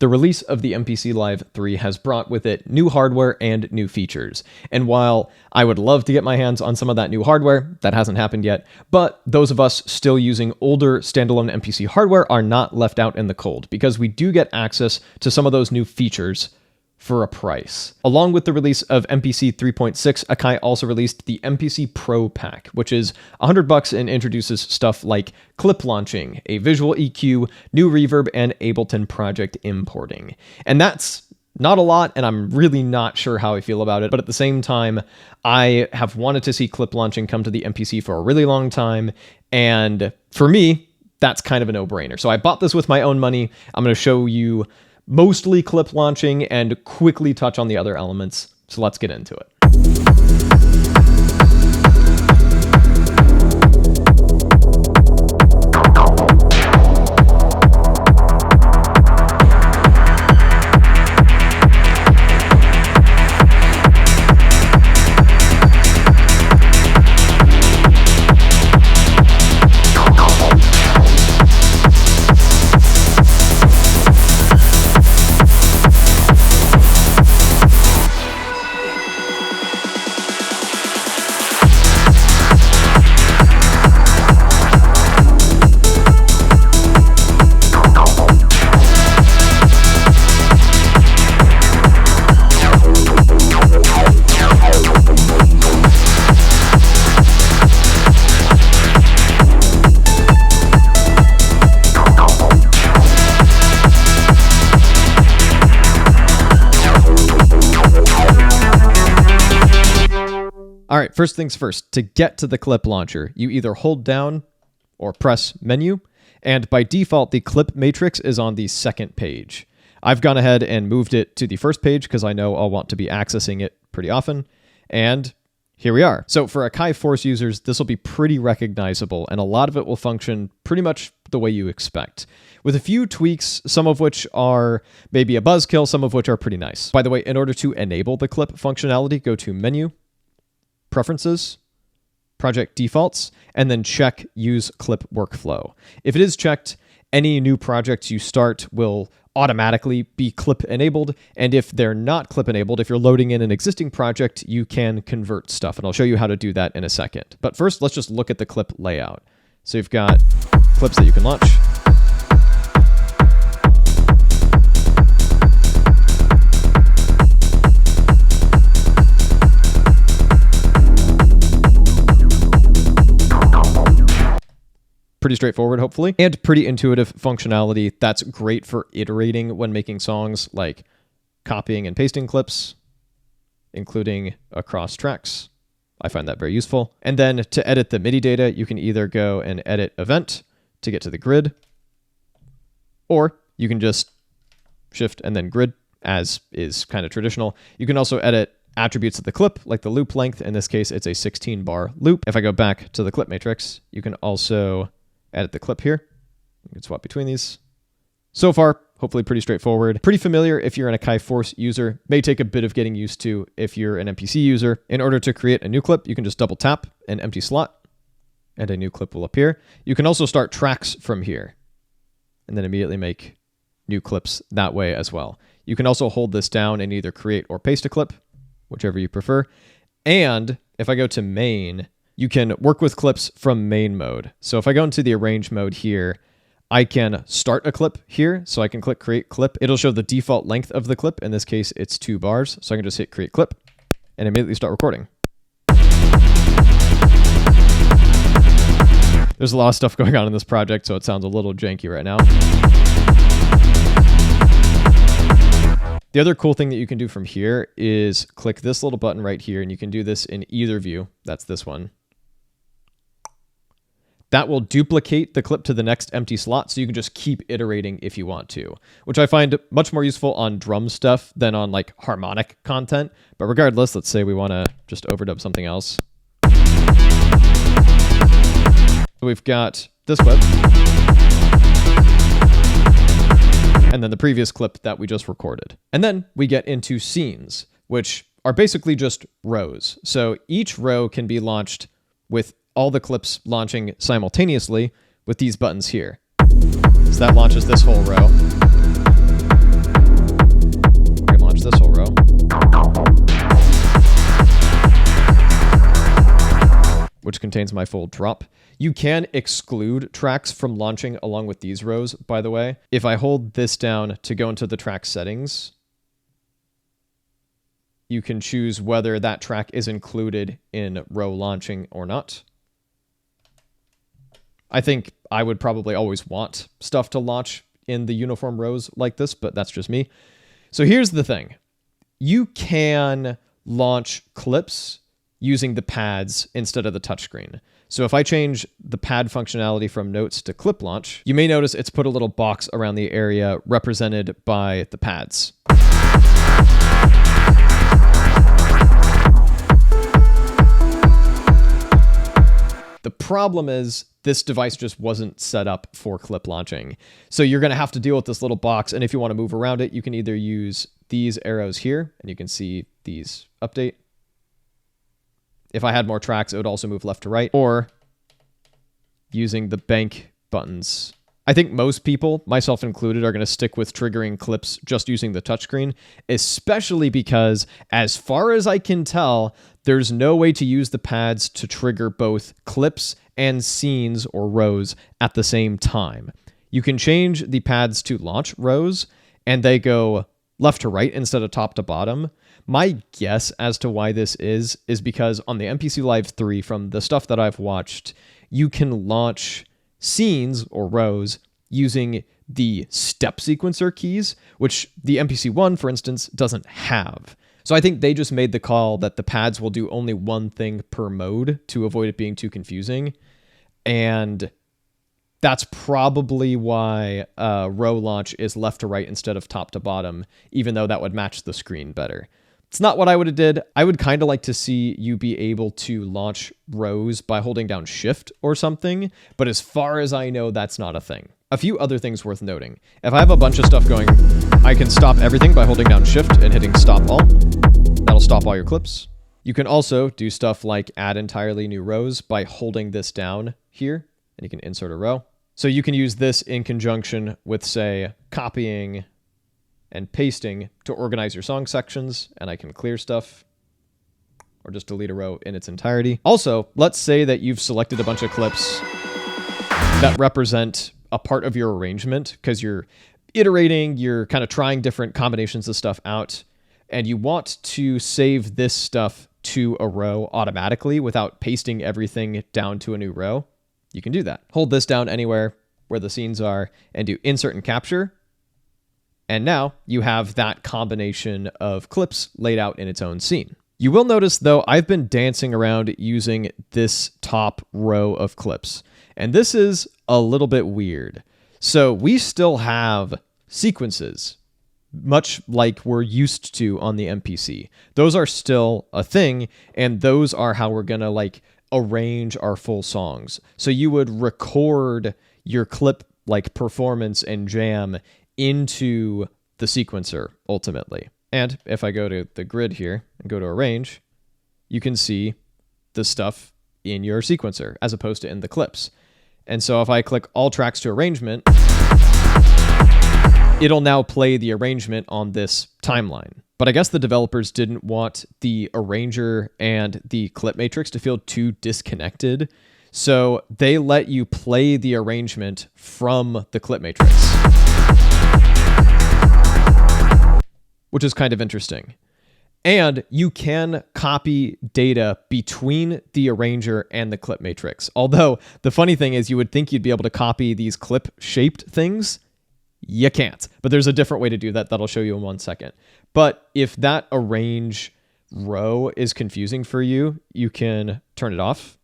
The release of the MPC Live III has brought with it new hardware and new features. And while I would love to get my hands on some of that new hardware, that hasn't happened yet, but those of us still using older standalone MPC hardware are not left out in the cold, because we do get access to some of those new features for a price. Along with the release of MPC 3.6, Akai also released the MPC Pro Pack, which is $100 and introduces stuff like clip launching, a visual EQ, new reverb, and Ableton project importing. And that's not a lot, and I'm really not sure how I feel about it, but at the same time, I have wanted to see clip launching come to the MPC for a really long time, and for me, that's kind of a no-brainer. So I bought this with my own money. I'm going to show you mostly clip launching and quickly touch on the other elements. So let's get into it. All right, first things first, to get to the clip launcher, you either hold down or press menu, and by default, the clip matrix is on the second page. I've gone ahead and moved it to the first page because I know I'll want to be accessing it pretty often, and here we are. So for Akai Force users, this will be pretty recognizable, and a lot of it will function pretty much the way you expect, with a few tweaks, some of which are maybe a buzzkill, some of which are pretty nice. By the way, in order to enable the clip functionality, go to Menu, Preferences, Project Defaults, and then check Use Clip Workflow. If it is checked, any new projects you start will automatically be clip enabled, and if they're not clip enabled, if you're loading in an existing project, you can convert stuff, and I'll show you how to do that in a second. But first, let's just look at the clip layout. So you've got clips that you can launch. Pretty straightforward, hopefully, and pretty intuitive functionality. That's great for iterating when making songs, like copying and pasting clips, including across tracks. I find that very useful. And then to edit the MIDI data, you can either go and edit event to get to the grid, or you can just shift and then grid, as is kind of traditional. You can also edit attributes of the clip, like the loop length. In this case, it's a 16-bar loop. If I go back to the clip matrix, you can also edit the clip here. You can swap between these. So far, hopefully pretty straightforward. Pretty familiar if you're an Akai Force user. May take a bit of getting used to if you're an MPC user. In order to create a new clip, you can just double tap an empty slot and a new clip will appear. You can also start tracks from here and then immediately make new clips that way as well. You can also hold this down and either create or paste a clip, whichever you prefer. And if I go to main, you can work with clips from main mode. So if I go into the arrange mode here, I can start a clip here. So I can click create clip. It'll show the default length of the clip. In this case, it's 2 bars. So I can just hit create clip and immediately start recording. There's a lot of stuff going on in this project, so it sounds a little janky right now. The other cool thing that you can do from here is click this little button right here, and you can do this in either view. That's this one. That will duplicate the clip to the next empty slot, so you can just keep iterating if you want to, which I find much more useful on drum stuff than on like harmonic content. But regardless, let's say we want to just overdub something else. We've got this clip, and then the previous clip that we just recorded. And then we get into scenes, which are basically just rows. So each row can be launched with all the clips launching simultaneously with these buttons here. So that launches this whole row. contains my full drop. You can exclude tracks from launching along with these rows, by the way. If I hold this down to go into the track settings, you can choose whether that track is included in row launching or not. I think I would probably always want stuff to launch in the uniform rows like this, but that's just me. So here's the thing. You can launch clips using the pads instead of the touchscreen. So if I change the pad functionality from notes to clip launch, you may notice it's put a little box around the area represented by the pads. The problem is this device just wasn't set up for clip launching. So you're going to have to deal with this little box. And if you want to move around it, you can either use these arrows here, and you can see these update. If I had more tracks, it would also move left to right, or using the bank buttons. I think most people, myself included, are going to stick with triggering clips just using the touchscreen, especially because, as far as I can tell, there's no way to use the pads to trigger both clips and scenes or rows at the same time. You can change the pads to launch rows, and they go left to right instead of top to bottom. My guess as to why this is because on the MPC Live III, from the stuff that I've watched, you can launch scenes or rows using the step sequencer keys, which the MPC One, for instance, doesn't have. So I think they just made the call that the pads will do only one thing per mode to avoid it being too confusing. And that's probably why row launch is left to right instead of top to bottom, even though that would match the screen better. It's not what I would have did. I would kind of like to see you be able to launch rows by holding down shift or something, but as far as I know, that's not a thing. A few other things worth noting. If I have a bunch of stuff going, I can stop everything by holding down shift and hitting stop all. That'll stop all your clips. You can also do stuff like add entirely new rows by holding this down here, and you can insert a row. So you can use this in conjunction with, say, copying and pasting to organize your song sections, and I can clear stuff or just delete a row in its entirety. Also, let's say that you've selected a bunch of clips that represent a part of your arrangement because you're iterating, you're kind of trying different combinations of stuff out, and you want to save this stuff to a row automatically without pasting everything down to a new row. You can do that. Hold this down anywhere where the scenes are and do insert and capture. And now you have that combination of clips laid out in its own scene. You will notice, though, I've been dancing around using this top row of clips. And this is a little bit weird. So we still have sequences, much like we're used to on the MPC. Those are still a thing, and those are how we're going to arrange our full songs. So you would record your clip performance and jam into the sequencer ultimately. And if I go to the grid here and go to arrange, you can see the stuff in your sequencer as opposed to in the clips. And so if I click all tracks to arrangement, it'll now play the arrangement on this timeline. But I guess the developers didn't want the arranger and the clip matrix to feel too disconnected. So they let you play the arrangement from the clip matrix, which is kind of interesting. And you can copy data between the arranger and the clip matrix. Although the funny thing is you would think you'd be able to copy these clip-shaped things. You can't. But there's a different way to do that I'll show you in 1 second. But if that arrange row is confusing for you, you can turn it off.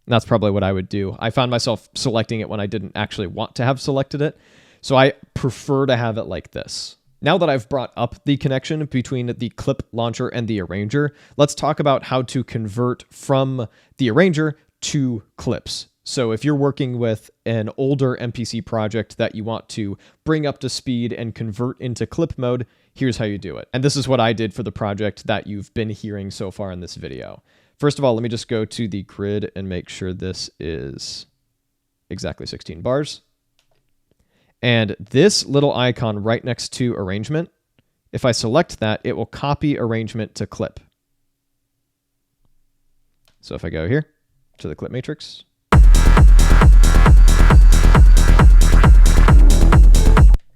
And that's probably what I would do. I found myself selecting it when I didn't actually want to have selected it. So I prefer to have it like this. Now that I've brought up the connection between the clip launcher and the arranger, let's talk about how to convert from the arranger to clips. So if you're working with an older MPC project that you want to bring up to speed and convert into clip mode, here's how you do it. And this is what I did for the project that you've been hearing so far in this video. First of all, let me just go to the grid and make sure this is exactly 16 bars. And this little icon right next to arrangement, if I select that, it will copy arrangement to clip. So if I go here, to the clip matrix.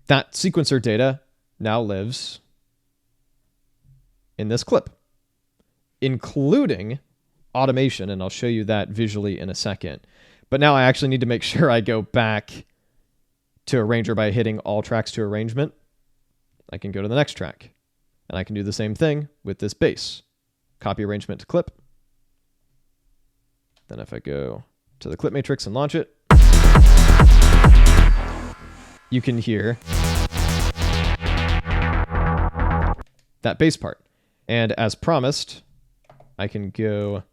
That sequencer data now lives in this clip, including automation, and I'll show you that visually in a second. But now I actually need to make sure I go back to Arranger by hitting all tracks to arrangement. I can go to the next track, and I can do the same thing with this bass. Copy arrangement to clip. Then if I go to the clip matrix and launch it, you can hear that bass part. And as promised, I can go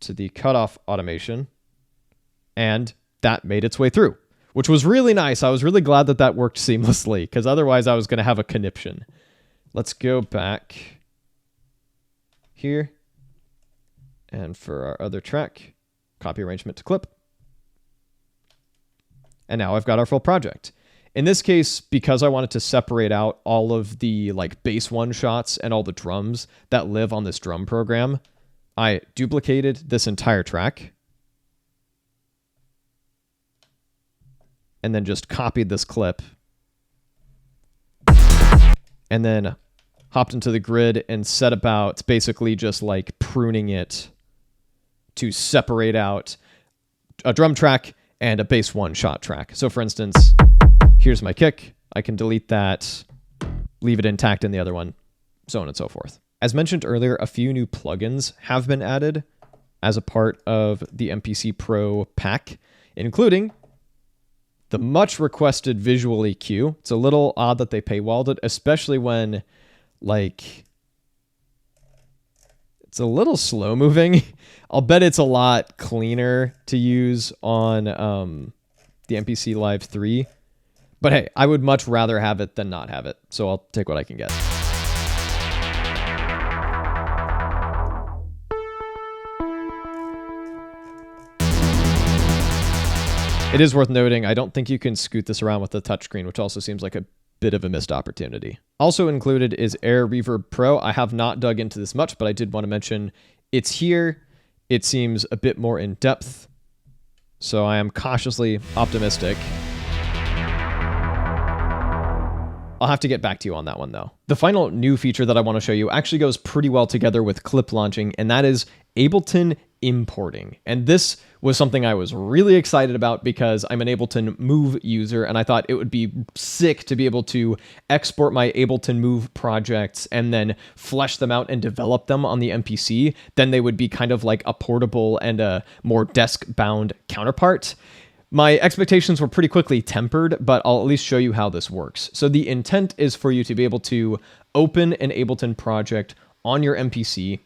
to the cutoff automation, and that made its way through, which was really nice. I was really glad that that worked seamlessly, because otherwise I was going to have a conniption. Let's go back here. And for our other track, copy arrangement to clip. And now I've got our full project. In this case, because I wanted to separate out all of the like bass one shots and all the drums that live on this drum program, I duplicated this entire track and then just copied this clip and then hopped into the grid and set about basically just like pruning it to separate out a drum track and a bass one shot track. So for instance, here's my kick. I can delete that, leave it intact in the other one, so on and so forth. As mentioned earlier, a few new plugins have been added as a part of the MPC Pro Pack, including the much requested visual EQ. It's a little odd that they paywalled it, especially when like it's a little slow moving. I'll bet it's a lot cleaner to use on the MPC Live III. But hey, I would much rather have it than not have it. So I'll take what I can get. It is worth noting, I don't think you can scoot this around with the touchscreen, which also seems like a bit of a missed opportunity. Also included is Air Reverb Pro. I have not dug into this much, but I did want to mention it's here. It seems a bit more in depth, so I am cautiously optimistic. I'll have to get back to you on that one though. The final new feature that I want to show you actually goes pretty well together with clip launching, and that is Ableton importing. And this was something I was really excited about because I'm an Ableton Move user, and I thought it would be sick to be able to export my Ableton Move projects and then flesh them out and develop them on the MPC. Then they would be kind of like a portable and a more desk-bound counterpart. My expectations were pretty quickly tempered, but I'll at least show you how this works. So the intent is for you to be able to open an Ableton project on your MPC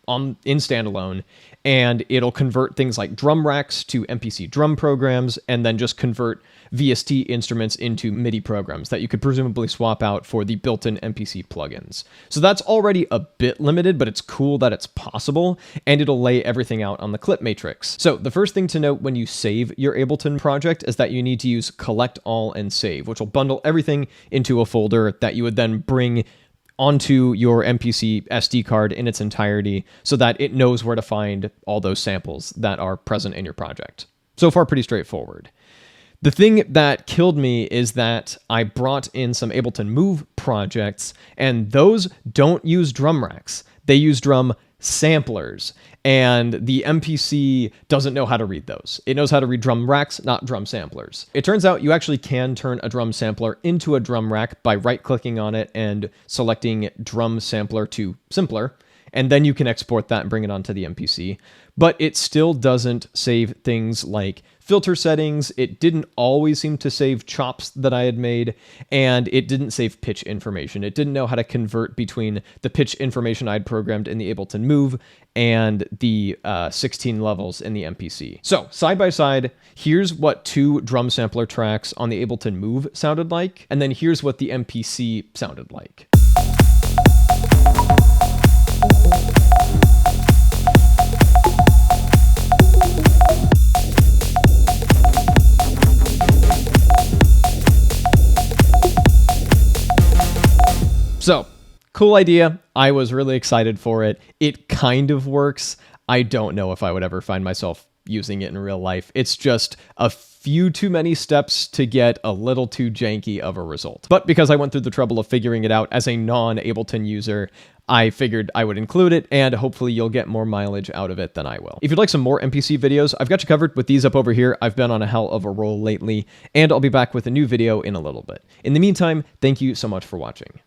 in standalone, and it'll convert things like drum racks to MPC drum programs, and then just convert VST instruments into MIDI programs that you could presumably swap out for the built-in MPC plugins. So that's already a bit limited, but it's cool that it's possible, and it'll lay everything out on the clip matrix. So the first thing to note when you save your Ableton project is that you need to use collect all and save, which will bundle everything into a folder that you would then bring onto your MPC SD card in its entirety so that it knows where to find all those samples that are present in your project. So far, pretty straightforward. The thing that killed me is that I brought in some Ableton Move projects, and those don't use drum racks. They use drum samplers, and the MPC doesn't know how to read those. It knows how to read drum racks, not drum samplers. It turns out you actually can turn a drum sampler into a drum rack by right-clicking on it and selecting drum sampler to simpler, and then you can export that and bring it onto the MPC. But it still doesn't save things like filter settings. It didn't always seem to save chops that I had made, and it didn't save pitch information. It didn't know how to convert between the pitch information I'd programmed in the Ableton Move and the 16 levels in the MPC. So side by side, here's what 2 drum sampler tracks on the Ableton Move sounded like, and then here's what the MPC sounded like. So, cool idea. I was really excited for it. It kind of works. I don't know if I would ever find myself using it in real life. It's just a few too many steps to get a little too janky of a result. But because I went through the trouble of figuring it out as a non-Ableton user, I figured I would include it, and hopefully you'll get more mileage out of it than I will. If you'd like some more MPC videos, I've got you covered with these up over here. I've been on a hell of a roll lately, and I'll be back with a new video in a little bit. In the meantime, thank you so much for watching.